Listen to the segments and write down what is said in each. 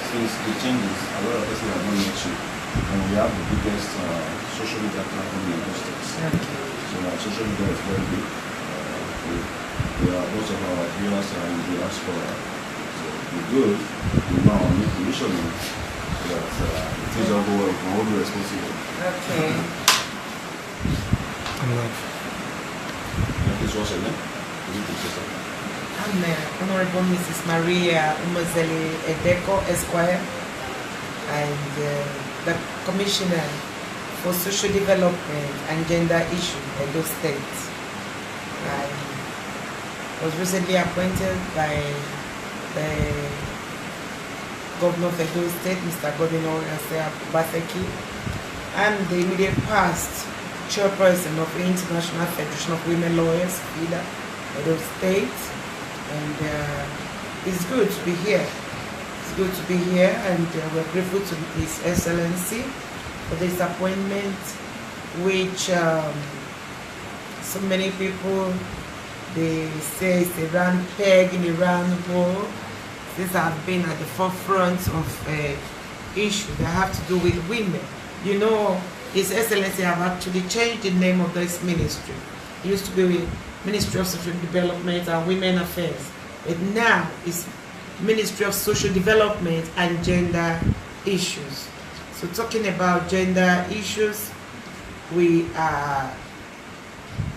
since the changes, a lot of persons have not met you. And we have the biggest social media platform in the States. Okay. So our social media is very big. We are most of our viewers are in the diaspora. So we good, we know our new commission so that things all go well, we will be responsible. Okay. This was your name? I'm Honorable Mrs. Maria Umazeli Edeko Esquire, and the Commissioner for Social Development and Gender Issues, Edo State. I was recently appointed by the Governor of Edo State, Mr. Amb Dion Osagie. I'm the immediate past chairperson of the International Federation of Women Lawyers, FIDA, Edo State. And it's good to be here. It's good to be here, and we're grateful to His Excellency for this appointment, which so many people, they say it's a round peg in a round hole. These have been at the forefront of issues that have to do with women. You know, His Excellency have actually changed the name of this ministry. It used to be Ministry of Social Development and Women Affairs, but now it's Ministry of Social Development and Gender Issues. So talking about gender issues, we are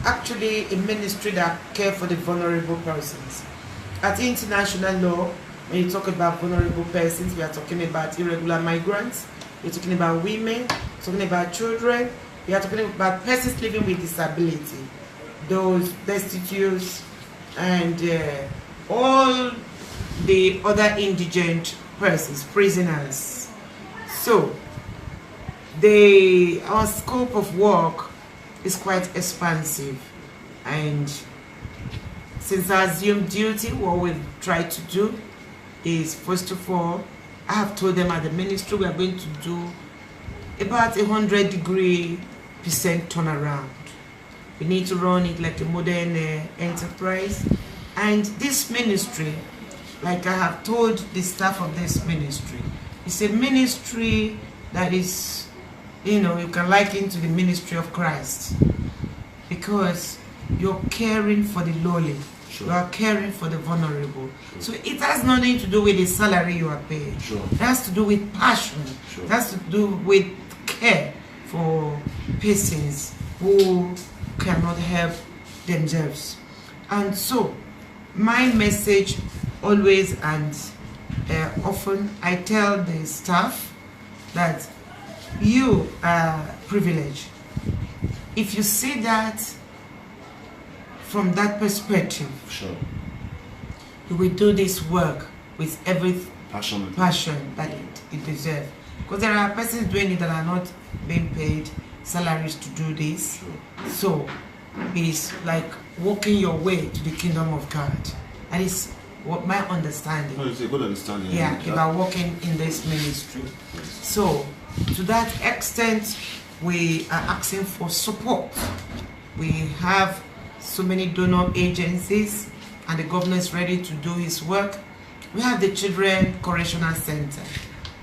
actually a ministry that cares for the vulnerable persons. At international law, when you talk about vulnerable persons, we are talking about irregular migrants, we're talking about women, we're talking about children, we are talking about persons living with disability, those destitute, and all the other indigent persons, prisoners. So our scope of work is quite expansive, and since I assumed duty, what we've tried to do is, first of all, I have told them at the ministry we are going to do about 100% turnaround. We need to run it like a modern enterprise. And this ministry, like I have told the staff of this ministry, it's a ministry that is, you can liken to the ministry of Christ, because you're caring for the lowly. Sure. You are caring for the vulnerable. Sure. So it has nothing to do with the salary you are paid. Sure. It has to do with passion. Sure. It has to do with care for persons who cannot help themselves. And so my message always and often, I tell the staff that you are privileged. If you see that from that perspective, sure, you will do this work with every passion that it deserves. Because there are persons doing it that are not being paid salaries to do this. Sure. So it's like walking your way to the kingdom of God. That is what my understanding. No, it's a good understanding. Yeah, about working in this ministry. Yes. So to that extent, we are asking for support. We have so many donor agencies, and the governor is ready to do his work. We have the Children Correctional Center.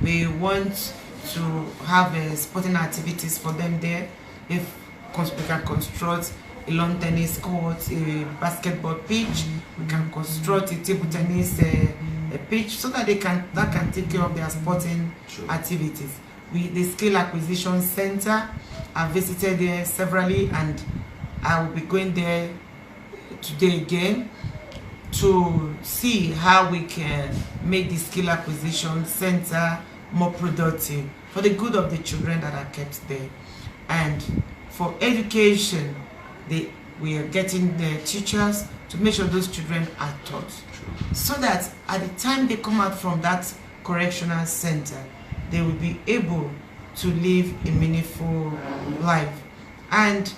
We want to have sporting activities for them there. If we can construct a lawn tennis court, a basketball pitch, we can construct a table tennis a pitch, so that that can take care of their sporting activities. The Skill Acquisition Center, I visited there severally, and I will be going there today again to see how we can make the Skill Acquisition Center more productive for the good of the children that are kept there. And for education, we are getting the teachers to make sure those children are taught, so that at the time they come out from that correctional center, they will be able to live a meaningful life. And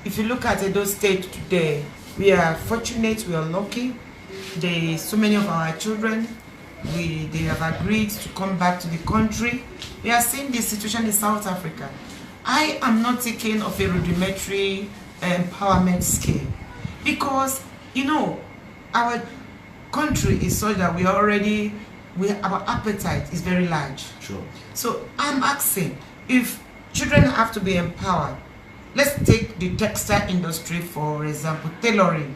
if you look at Edo State today, we are fortunate, we are lucky. So many of our children, they have agreed to come back to the country. We are seeing this situation in South Africa. I am not taking of a rudimentary empowerment scheme, because our country is such that we are already our appetite is very large. Sure. So I'm asking, if children have to be empowered, let's take the textile industry for example, tailoring.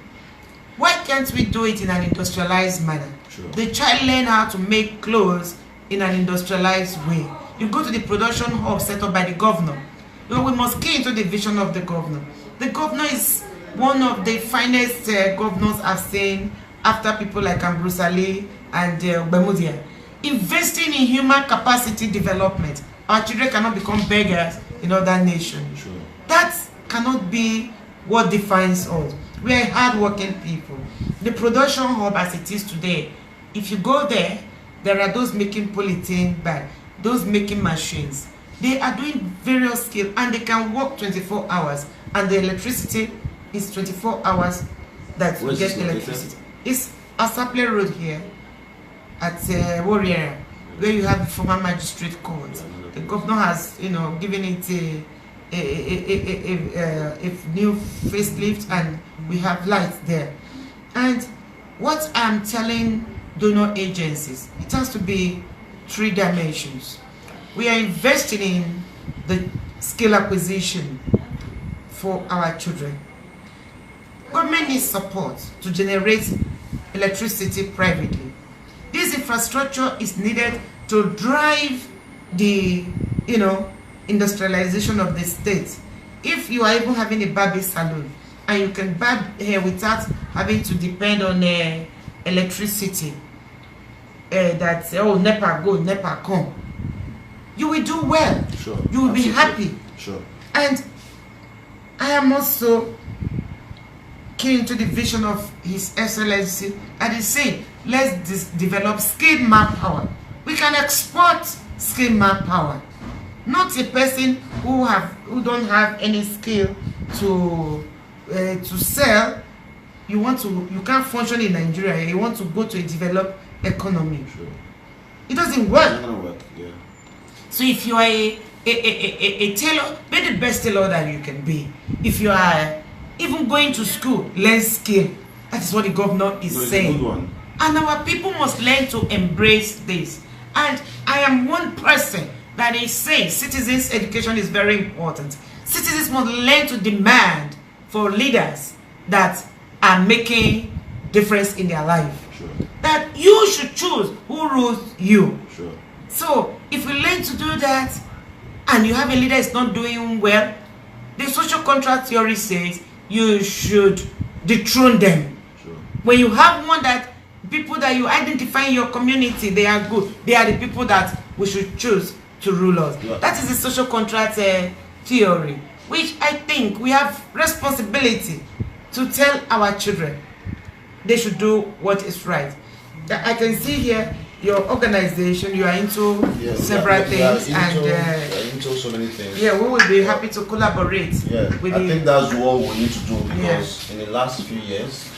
Why can't we do it in an industrialized manner? Sure. The child learn how to make clothes in an industrialized way. You go to the production hub set up by the governor. You know, we must key into the vision of the governor. The governor is one of the finest governors I've seen after people like Amb Dion Osagie and Bemudia. Investing in human capacity development. Our children cannot become beggars in other nations. Sure. That cannot be what defines us. We are hardworking people. The production hub as it is today, if you go there, there are those making polythene bag, those making machines. They are doing various skills and they can work 24 hours and the electricity is 24 hours that we get electricity. It's a Saple Road here at Warrior, where you have the former magistrate court. The governor has, you know, given it a new facelift and we have lights there. And what I'm telling donor agencies, it has to be 3 dimensions. We are investing in the skill acquisition for our children. Government needs support to generate electricity privately. This infrastructure is needed to drive the, you know, industrialization of the state. If you are even having a barber salon and you can barb hair without having to depend on electricity, that oh, NEPA go, NEPA come, you will do well. Sure. You will be happy. Sure. And I am also keen to the vision of His Excellency, and he said, let's develop skilled manpower. We can export skilled manpower, not a person who don't have any skill to sell. You can't function in Nigeria. You want to go to a developed economy. Sure. It doesn't work. It's not gonna work. Yeah. So if you are a tailor, be the best tailor that you can be. If you are even going to school, learn skill. That is what the governor is saying. It's a good one. And our people must learn to embrace this. And I am one person that is saying citizens' education is very important. Citizens must learn to demand for leaders that are making difference in their life. Sure. That you should choose who rules you. Sure. So if we learn to do that, and you have a leader is not doing well, the social contract theory says you should dethrone them. Sure. When you have one that people that you identify in your community, they are good, they are the people that we should choose to rule us. Yeah. That is the social contract theory, which I think we have responsibility to tell our children they should do what is right. I can see here your organization, you are into several things, and into so many things. yeah, we will be happy to collaborate. Yeah, with I think that's what we need to do, because Yeah. in the last few years,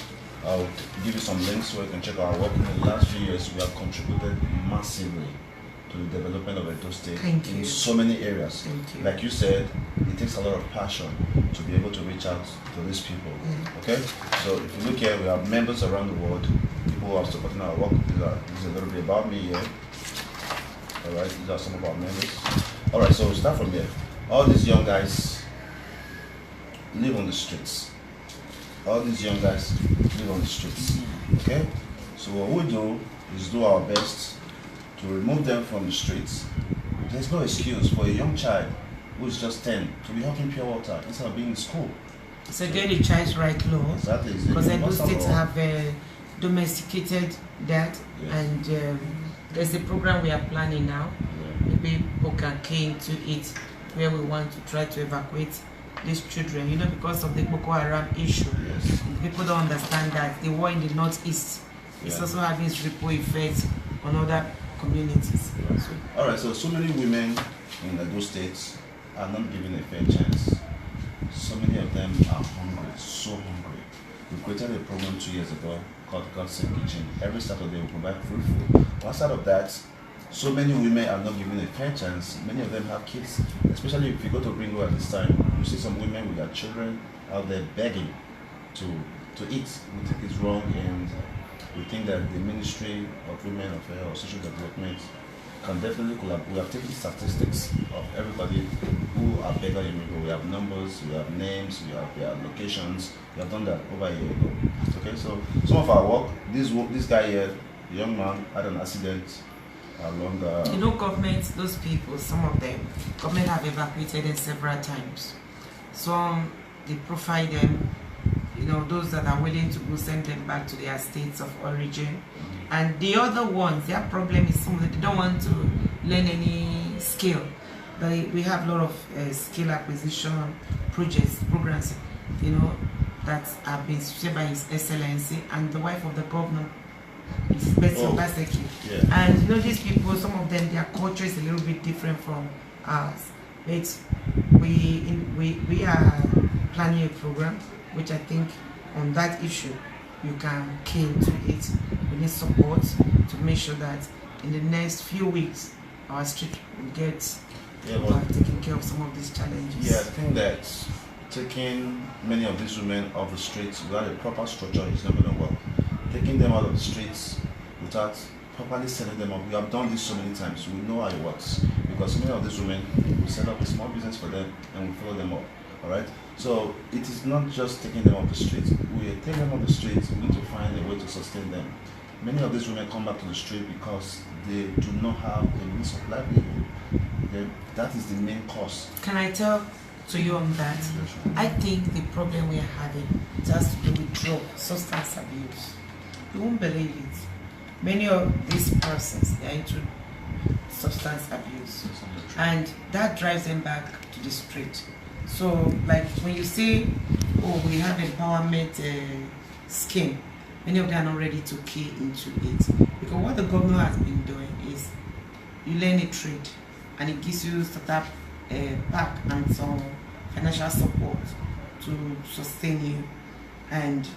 I'll give you some links where you can check our work. In the last few years, we have contributed massively to the development of Edo State in so many areas. Thank you. Like you said, it takes a lot of passion to be able to reach out to these people. Okay, so if you look here, we have members around the world, people who are supporting our work. This is a little bit about me here. All right, these are some of our members. All right, so we'll start from here. All these young guys live on the streets. All these young guys live on the streets. Okay, so what we do is do our best to remove them from the streets. There's no excuse for a young child who is just 10 to be hawking pure water instead of being in school. So get the child's right law. Exactly. Because Edo states have domesticated that, and there's a program we are planning now. Maybe people can key into it, where we want to try to evacuate these children, you know, because of the Boko Haram issue. Yes. People don't understand that the war in the northeast is also having its ripple effects on other communities. So, all right, so many women in those states are not given a fair chance. So many of them are hungry, so hungry. We created a program 2 years ago called God's Kitchen. Every Saturday we provide free food. Outside of that, so many women are not given a fair chance. Many of them have kids, especially if you go to Ringo at this time. You see some women with their children out there begging to eat. We think it's wrong, and we think that the Ministry of Women Affairs or Social Development can definitely collaborate. We have taken statistics of everybody who are beggar immigrants. We have numbers, we have names, we have locations. We have done that over a year ago. Okay, so some of our work, this guy here, the young man, had an accident along the... You know, government, those people, some of them, government have evacuated them several times. Some, they profile them, you know, those that are willing to go send them back to their states of origin. And the other ones, their problem is some of them, they don't want to learn any skill. But we have a lot of skill acquisition programs, you know, that have been shared by His Excellency and the wife of the governor, Mrs. Betty Obaseki. Yeah. And you know, these people, some of them, their culture is a little bit different from ours. But we are planning a program, which I think on that issue, you can key into it. We need support to make sure that in the next few weeks, our street will get taking care of some of these challenges. Yeah, I think that taking many of these women off the streets without a proper structure is not going to work. Taking them out of the streets without properly setting them up. We have done this so many times. We know how it works. Because many of these women, we set up a small business for them and we follow them up. Alright? So it is not just taking them off the streets. We take them off the streets, we need to find a way to sustain them. Many of these women come back to the street because they do not have a means of livelihood. Okay? That is the main cause. Can I tell to you on that? I think the problem we are having has to do with drug, substance abuse. You won't believe it. Many of these persons, they are into substance abuse. And that drives them back to the street. So, like when you say, oh, we have empowerment scheme, many of them are not ready to key into it. Because what the governor has been doing is, you learn a trade, and it gives you startup pack and some financial support to sustain you. And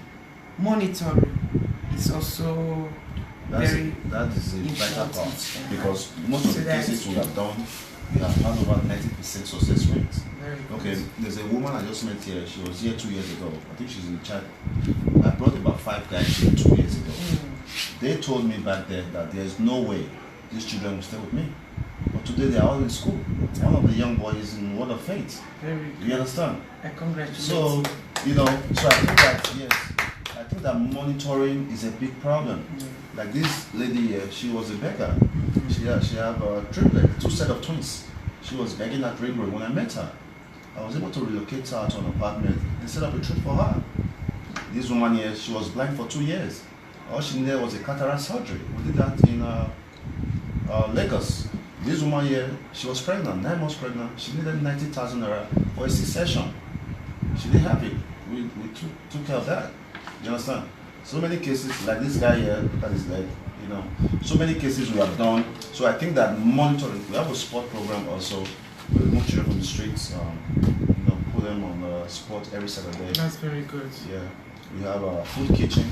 monitoring is also that is a vital part, because most of the cases we have done, we have had over 90% success rate. Okay, there's a woman I just met here. She was here 2 years ago. I think she's in Chad. I brought about 5 guys here 2 years ago. They told me back then that there's no way these children will stay with me. But today they are all in school. One of the young boys is in Word of Faith. You understand? I congratulate so, you know, so I think that, yes, I think that monitoring is a big problem. Like this lady here, she was a beggar. She had a triplet, 2 sets of twins. She was begging at Railroad. When I met her, I was able to relocate her to an apartment and set up a trip for her. This woman here, she was blind for 2 years. All she needed was a cataract surgery. We did that in Lagos. This woman here, she was pregnant, 9 months pregnant. She needed 90,000 naira for a C-section. She didn't have it. We took care of that. You understand? So many cases, like this guy here, look at his leg, you know. So many cases we have done. So I think that monitoring, we have a sport program also. We remove children from the streets, you know, put them on sport every Saturday. That's very good. Yeah. We have a food kitchen.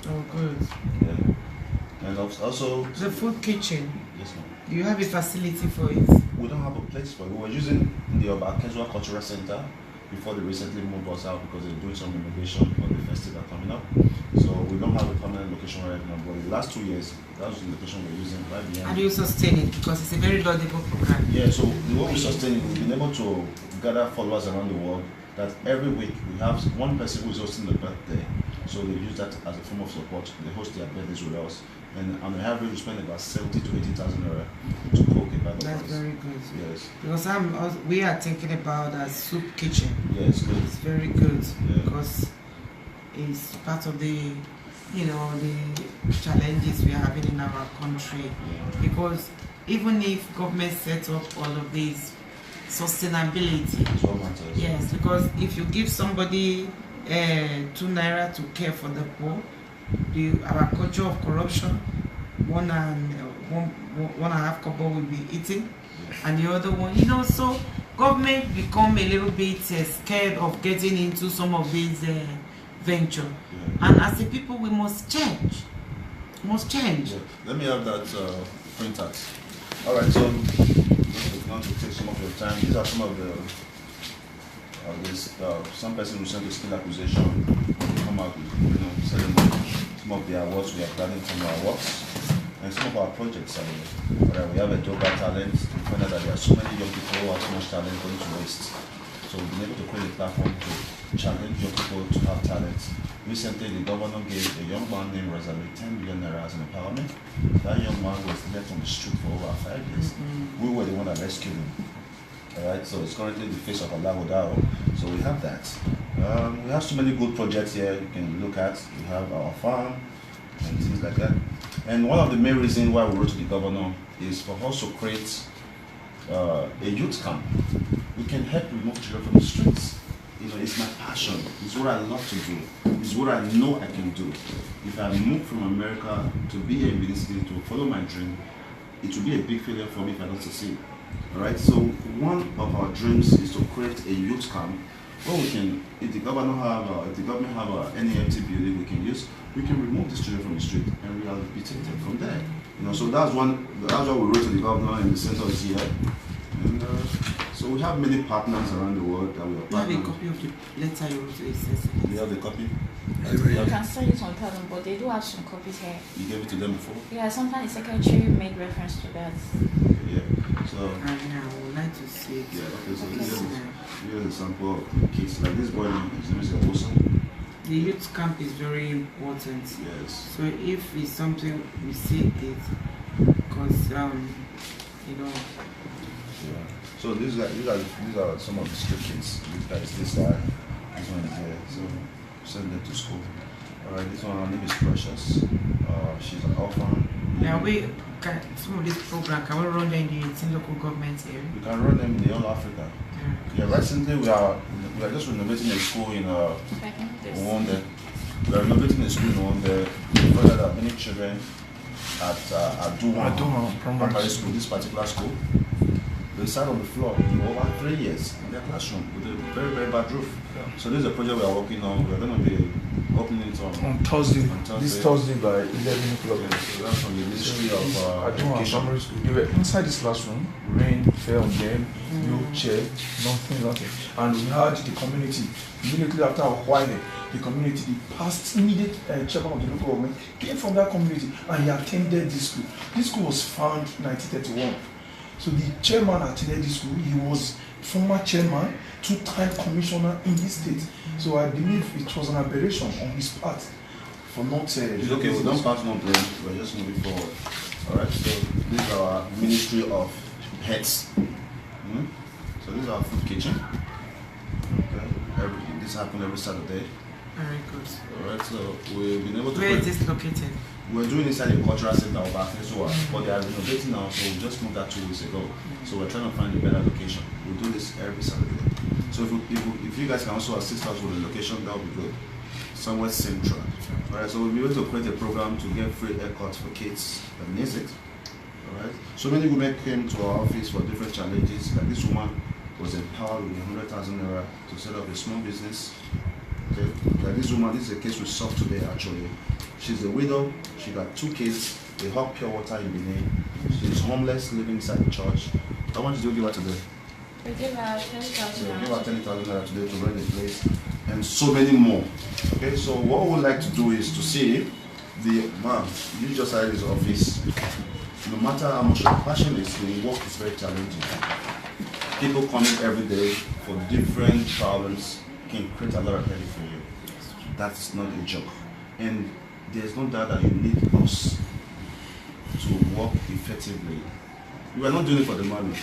Oh, good. Yeah. And also... The food kitchen. Yes, ma'am. Do you have a facility for it? We don't have a place for it. We were using the Casual Cultural Center before they recently moved us out because they're doing some renovation for the festival coming up. So we don't have a permanent location right now, but in the last 2 years, that was the location we're using right behind. How do you sustain it? Because it's a very laudable program. Yeah, so the way we sustain it, we've been able to gather followers around the world that every week we have one person who is hosting the birthday. So they use that as a form of support. They host their birthdays with us. And on the average, we spend about 70 to 80,000 naira to cook a bag of That's rice. very good. Yes. Because we are thinking about a soup kitchen. Yes, good. It's very good Yeah. because it's part of the, you know, the challenges we are having in our country. Yeah. Because even if government sets up all of these, sustainability. It's what matters. Yes, because if you give somebody 2 naira to care for the poor, our culture of corruption, one and a half kobo will be eaten, and the other one, you know, so government become a little bit scared of getting into some of these venture. Yeah. And as a people, we must change. Must change. Yeah. Let me have that print out. All right, so not to take some of your time. These are some of the some person who sent a skill acquisition come out with, you know, selling some of the awards we are planning, some of our works, and some of our projects. We have a job talent. We find out that there are so many young people who have so much talent going to waste. So we've been able to create a platform to challenge young people to have talents. Recently, the governor gave a young man named Rosalie 10 million naira as an empowerment. That young man was left on the street for over 5 years. We were the one that rescued him. Alright, so it's currently the face of Alagodao. So we have that. We have so many good projects here you can look at. We have our farm and things like that. And one of the main reasons why we wrote to the governor is for us to create a youth camp. We can help remove children from the streets. It's my passion. It's what I love to do. It's what I know I can do. If I move from America to be here in this city to follow my dream, it will be a big failure for me if I don't succeed. Alright, so one of our dreams is to create a youth camp where we can, if the government have any empty building we can use, we can remove the children from the street and rehabilitate them from there. So that's why we wrote to the governor in the center of here. And so we have many partners around the world that we are partnering. You have a copy of the letter you wrote to the center? You have the copy? You can send it on them, but they do have some copies here. You gave it to them before? Yeah, sometimes the secretary made reference to that. Yeah. So I would like to see it. Yeah, okay, so this is a sample of the case. Like this boy, his name is Awesome. The youth camp is very important. Yes. So if it's something we see it, because Yeah. So these are some of the street kids. These guys, this one is here. So send them to school. Alright, this one, her name is Precious. She's an orphan. Now some of this program, can we run them in the 18 local governments here? We can run them in the whole Africa. Yeah, recently we are just renovating a school in Wonde. We are renovating a school in Wonde. We find that there are many children at Duan primary school, this particular school. They sat on the floor for over 3 years in their classroom with a very, very bad roof. Yeah. So this is a project we are working on. We are going to be opening it on Thursday. This Thursday by 11 o'clock. Yeah, so that's from the Ministry of Education. Primary school. They were inside this classroom. Rain fell on them, no chair, nothing. And we had the community. Immediately after a while, the community, the past immediate chairman of the local government came from that community and he attended this school. This school was founded in 1931. So the chairman attended this school. He was former chairman, 2-time commissioner in this state. So I believe it was an aberration on his part for not. It's okay. We don't pass no blame. We're just moving forward. All right. So this is our Ministry of Health. So this is our food kitchen. Okay. This happens every Saturday. Very good. All right. So we've been able to. Where is this located? We're doing inside a cultural center of Afesuwa, but they are renovating now, so we just moved that 2 weeks ago. So we're trying to find a better location. We'll do this every Saturday. So if you guys can also assist us with the location, that would be good. Somewhere central. Alright, so we'll be able to create a program to get free haircuts for kids that needs it. Alright. So many women came to our office for different challenges. Like this woman was empowered with 100,000 naira to set up a small business. Okay. Like this woman, this is a case we solved today actually. She's a widow, she got 2 kids, they hawk pure water in Benin. She's homeless, living inside the church. How much do you give her today? We give her 10,000 So give her 10,000 naira today to rent the place, and so many more. Okay, so what we would like to do is to see the man, you just had his office. No matter how much your passion is, the work is very challenging. People coming every day for different problems can create a lot of headache for you. That's not a joke. And there's no doubt that you need us to work effectively. We are not doing it for the money,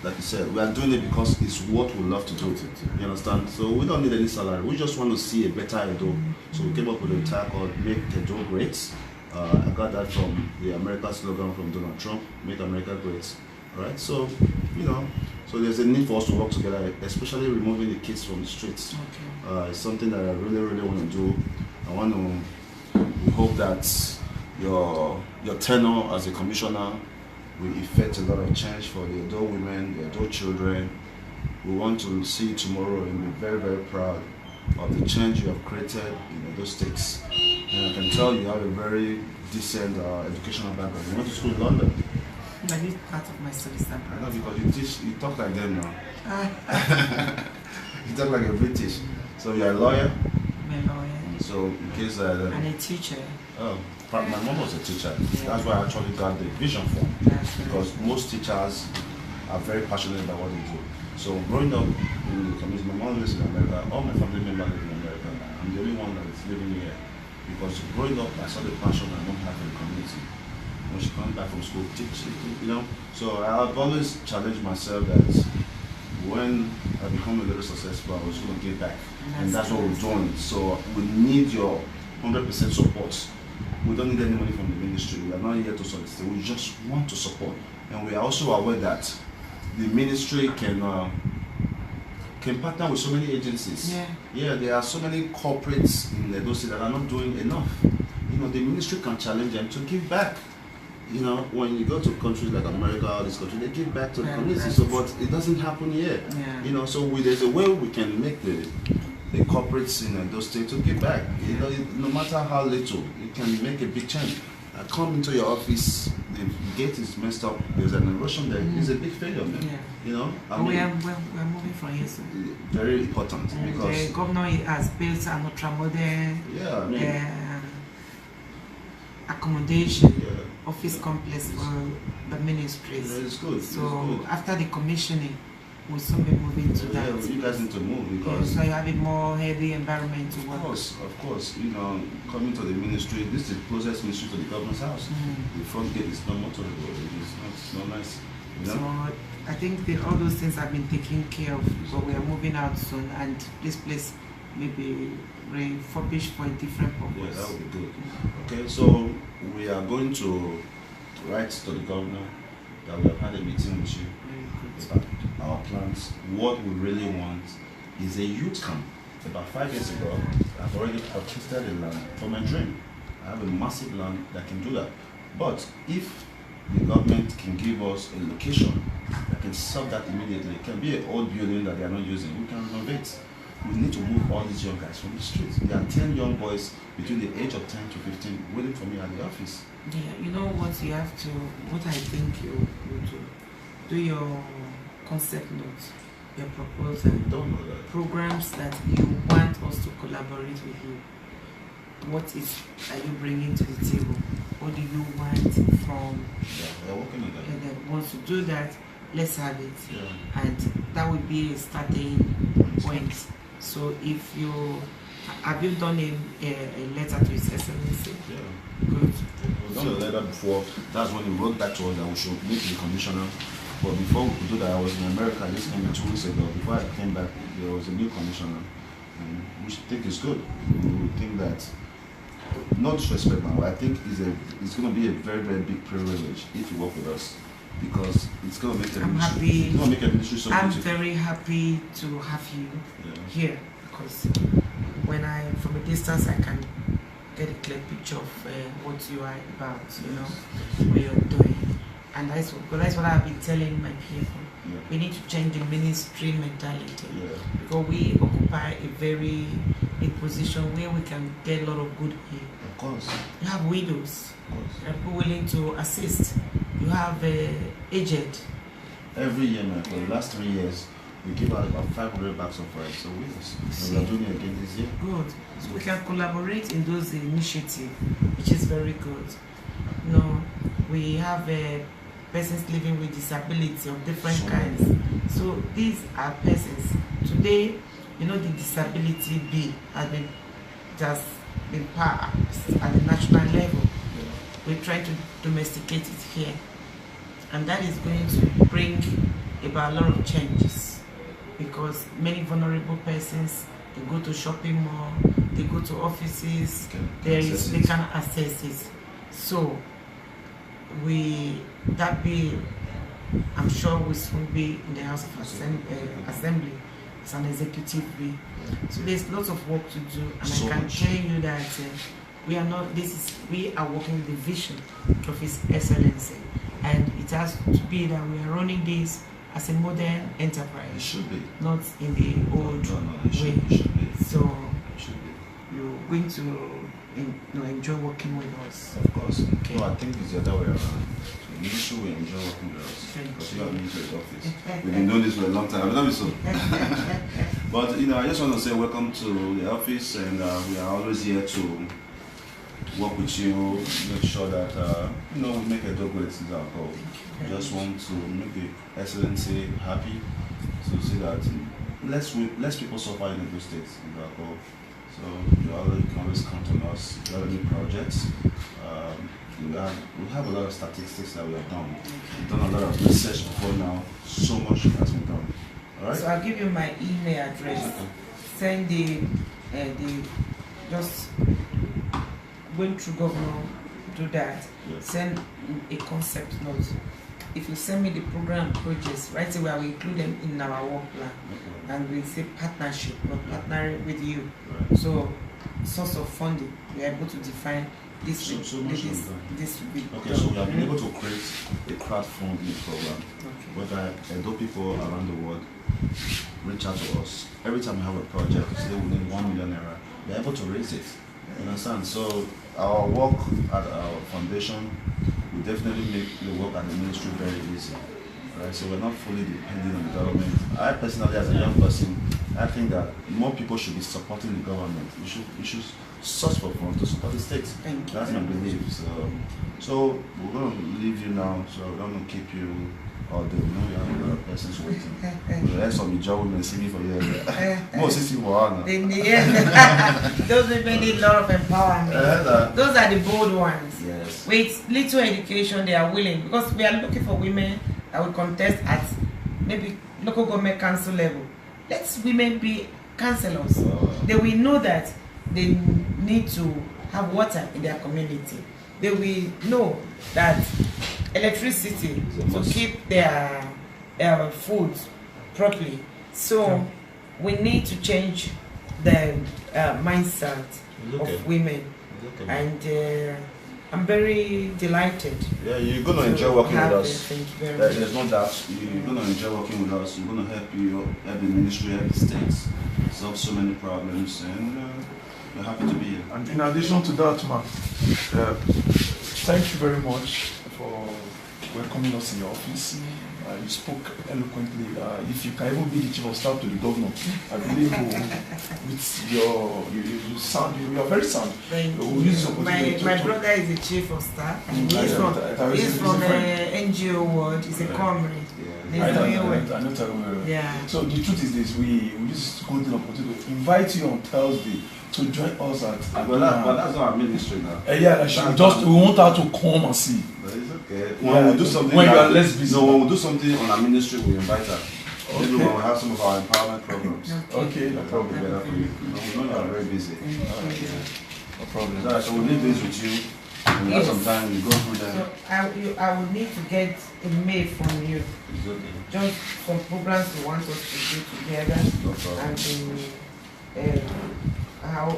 like you said. We are doing it because it's what we love to do. You understand? So we don't need any salary. We just want to see a better Edo. So we came up with a tag called Make Edo Great. I got that from the America slogan from Donald Trump, Make America Great. Alright, so so there's a need for us to work together, especially removing the kids from the streets. Okay. It's something that I really want to do. We hope that your tenure as a commissioner will effect a lot of change for the adult women, the adult children. We want to see tomorrow and be very, very proud of the change you have created in those states. And I can tell you have a very decent educational background. You went to school in London. That is part of my studies. I know, because you talk like them now. You talk like a British. So you're a lawyer? I'm a lawyer. So in case and a teacher. My mom was a teacher. That's why I actually got the vision form. Because most teachers are very passionate about what they do. So growing up in the community, my mom lives in America, all my family members live in America. I'm the only one that is living here. Because growing up, I saw the passion my mom had for the community. When she comes back from school, So I've always challenged myself that when I become a little successful, I was going to give back. And that's what we're doing. So we need your 100% support. We don't need any money from the ministry. We are not here to solicit. We just want to support. And we are also aware that the ministry can partner with so many agencies. Yeah, there are so many corporates in Edo State that are not doing enough. The ministry can challenge them to give back. When you go to countries like America or this country, they give back to the community. So, but it doesn't happen here. So there's a way we can make the corporates in Edo State to give back. No matter how little, it can make a big change. I come into your office, the gate is messed up. There's an erosion there. It's a big failure, man. We're moving from here soon. Very important because the governor has built an ultra-modern accommodation office complex for the ministries. It's good. So after the commissioning, we'll soon be moving to that. You guys need to move because so you have a more healthy environment to work. Of course. Coming to the ministry, this is the closest ministry to the governor's house. The front gate is not motorable. It's not nice. So I think all those things have been taken care of, but we are moving out soon, and this place may be refurbished for a different purpose. Yeah, that would be good. Okay, so we are going to write to the governor that we have had a meeting with you about our plans. What we really want is a youth camp. About 5 years ago, I've already purchased a land for my dream. I have a massive land that can do that. But if the government can give us a location that can serve that immediately, it can be an old building that they are not using, we can renovate. We need to move all these young guys from the streets. There are 10 young boys between the age of 10 to 15 waiting for me at the office. Yeah, what I think you do your concept notes, your proposal, programs that you want us to collaborate with you. What are you bringing to the table? What do you want from? We're working on that. And then once you do that, let's have it. Yeah. And that would be a starting point. So if have you done a letter to His Excellency? Yeah. Good. We've done a letter before. That's when he wrote back to us that we should meet the commissioner. But before we could do that, I was in America. I just came 2 weeks ago. Before I came back, there was a new commissioner. And we think it's good. We think that, not disrespect now, I think it's going to be a very, very big privilege if you work with us. Because it's going to make a ministry so I'm beautiful. very happy to have you here, because when from a distance I can get a clear picture of what you are about, what you're doing. And that's what I've been telling my people. Yeah. We need to change the ministry mentality, because we occupy a position where we can get a lot of good here. Of course. You have widows, people willing to assist. You have aged. Every year, man, for the last 3 years, we give out about 500 bags of rice. So we are doing it again this year. Good. So we can collaborate in those initiatives, which is very good. We have persons living with disability of different kinds. So these are persons. Today, the disability bill has been passed at the national level. We're trying to domesticate it here. And that is going to bring about a lot of changes, because many vulnerable persons, they go to shopping mall, they go to offices, they can access it. So that bill, I'm sure, will soon be in the House of Assembly as an executive bill. So there's lots of work to do, and I can tell you that we are working with the vision of His Excellency. And it has to be that we are running this as a modern enterprise. It should be. Not in the old way. It should be. So it should be. you're going to enjoy working with us. Of course. Okay. No, I think it's the other way around. So you should enjoy working with us. Because you are new to the office. We've been doing this for a long time. Not so. But I just want to say welcome to the office, and we are always here to work with you, make sure that we make a good grade. Is our goal. We just want to make the excellency happy, to see that less people suffer in the states. Is our goal. So you can always count on us. If you have any projects, we have a lot of statistics that we have done. We've done a lot of research before now. So much has been done. All right. So I'll give you my email address. Okay. Send the just going through governor, do that. Yes. Send a concept note. If you send me the program projects, right away I will include them in our work plan. Okay. And we say partnership, not partnering with you. Right. So source of funding, we are able to define this. So much this will be Okay, done. so we have been able to create a crowdfunding program Okay. where Edo people around the world reach out to us. Every time we have a project, we say we need 1 million naira, we're able to raise it. You understand? So our work at our foundation will definitely make the work at the ministry very easy. Right? So we're not fully dependent on the government. I personally, as a young person, I think that more people should be supporting the government. You should source for funds to support the state. Thank you. That's my belief. So we're going to leave you now. So we're going to keep you all day. We know you have a lot of persons waiting. We'll let some job women see me for you. More see for Anna. Those women need a lot of empowerment. Those are the bold ones. Yes. With little education, they are willing, because we are looking for women that will contest at maybe local government council level. Let women be councillors. They will know that they need to have water in their community. They will know that electricity to keep their food properly. So we need to change the mindset of women. And I'm very delighted. Yeah, you're going to enjoy working with us. Thank you very much. There's no doubt. You're going to enjoy working with us. We're going to help you, help the ministry, help the states, solve so many problems, and we're happy to be here. And in addition to that, man, thank you very much for welcoming us in your office. You spoke eloquently. If you can even be the chief of staff to the governor, I believe with you are very sound. We'll use my brother is the chief of staff. He's from NGO world. He's a comrade. I know very Yeah. So the truth is this: we use golden opportunity to invite you on Thursday to join us at. But that's not our ministry now. Yeah, we want her to come and see. But it's okay. When we do something, when you are less busy. No, when we do something on our ministry, we invite her. Maybe when we have some of our empowerment programs. Okay, That's probably better for you. We know you are very busy. No problem. So we'll leave this with you. And we have some time, we go through them. So I would need to get a mail from you. It's okay. Just some programs we want us to do together. No problem. And how.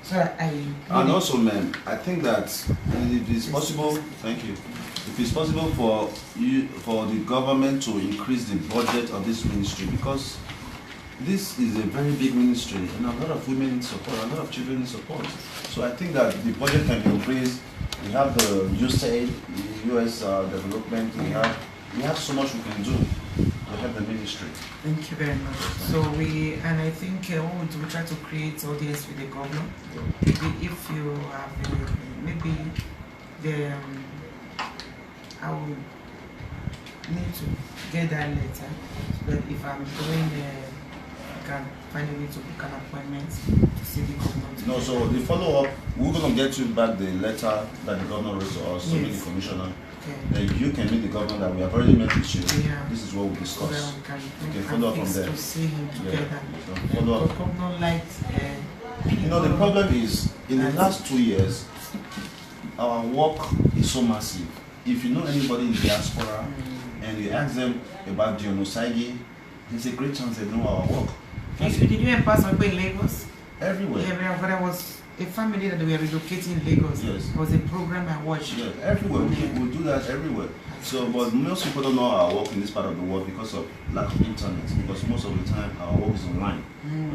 So And also, ma'am, I think that if it's possible, thank you. If it's possible for the government to increase the budget of this ministry, because this is a very big ministry and a lot of women need support, a lot of children need support. So I think that the budget can be increased. We have the USAID, the US development. We have so much we can do to help the ministry. Thank you very much. So I think what we do, we try to create audience with the governor. Maybe if you have I will need to get that letter, so that if I'm doing I can find a way to book an appointment to see the governor. No, so the follow-up, we're going to get you back the letter that the governor wrote to us, to meet the commissioner. Okay. Then you can meet the governor that we have already met with you. Yeah. This is what we So discussed. that we can follow up from there. To see him together. So follow up. The governor likes You know, the problem is, in the last 2 years, our work is so massive. If you know anybody in diaspora and you ask them about Dion Osagie, there's a great chance they know our work. Did you empower some people in Lagos? Everywhere. Yeah, but there was a family that we were relocating in Lagos. Yes. It was a program I watched. Yeah, everywhere. We do that everywhere. So, but most people don't know our work in this part of the world because of lack of internet. Because most of the time our work is online.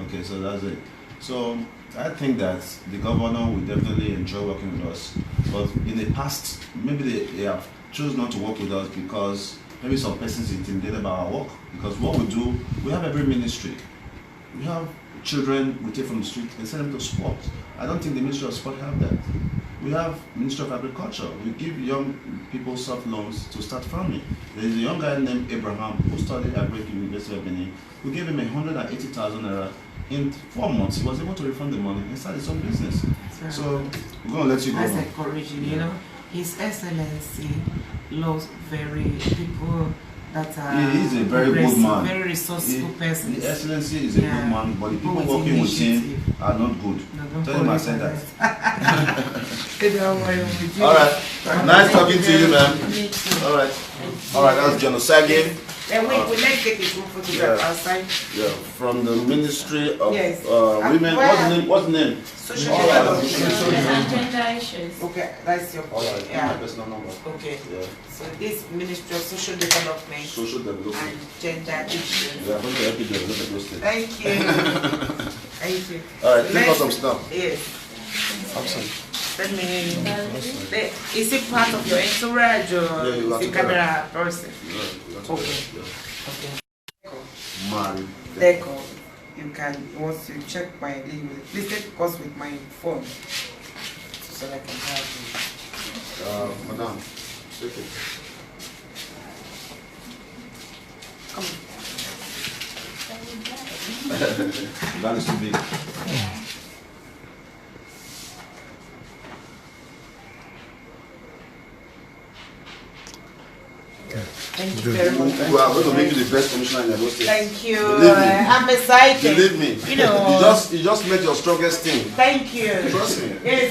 Okay, so that's it. So I think that the governor will definitely enjoy working with us. But in the past, maybe they have chosen not to work with us because maybe some persons intimidated by our work. Because what we do, we have every ministry. We have children we take from the street and send them to sport. I don't think the Ministry of Sport have that. We have Ministry of Agriculture. We give young people soft loans to start farming. There is a young guy named Abraham who studied agric at University of Benin. We gave him 180,000 naira. In 4 months, he was able to refund the money and start his own business. So we're going to let you go. That's encouraging, you know. His Excellency loves very people that are. He is a very good man. Very resourceful person. The Excellency is a good man, but the people working with him are not good. No, don't Tell him I said that. Don't worry with you. All right. Nice talking to you, man. Me too. All right. All right. That's Dion Osagie. Then we let's take a group photograph outside. Yeah. From the Ministry of Yes. Women. What's the name? Social All right. development. Gender issues. Okay, that's your All right. yeah. My personal number. Okay. Yeah. So this Ministry of Social Development Social development. and Gender Issues. We are going to help you develop those things. Thank you. Thank you. All right. Take us some stuff. Yes. Awesome. Let me. Is it part of your entourage or Yeah, you have is to the camera person? Yeah. Okay. Yeah. Okay. Married. Deco. You can once you check my email. Please take course with my phone so I can have you. Madam. Take it. Come on. That is too big. Thank you very much. We are going to make you the best commissioner in Lagos State. Thank you. Believe me. I'm excited. Believe me. You know. You just met your strongest team. Thank you. Trust me. Yes.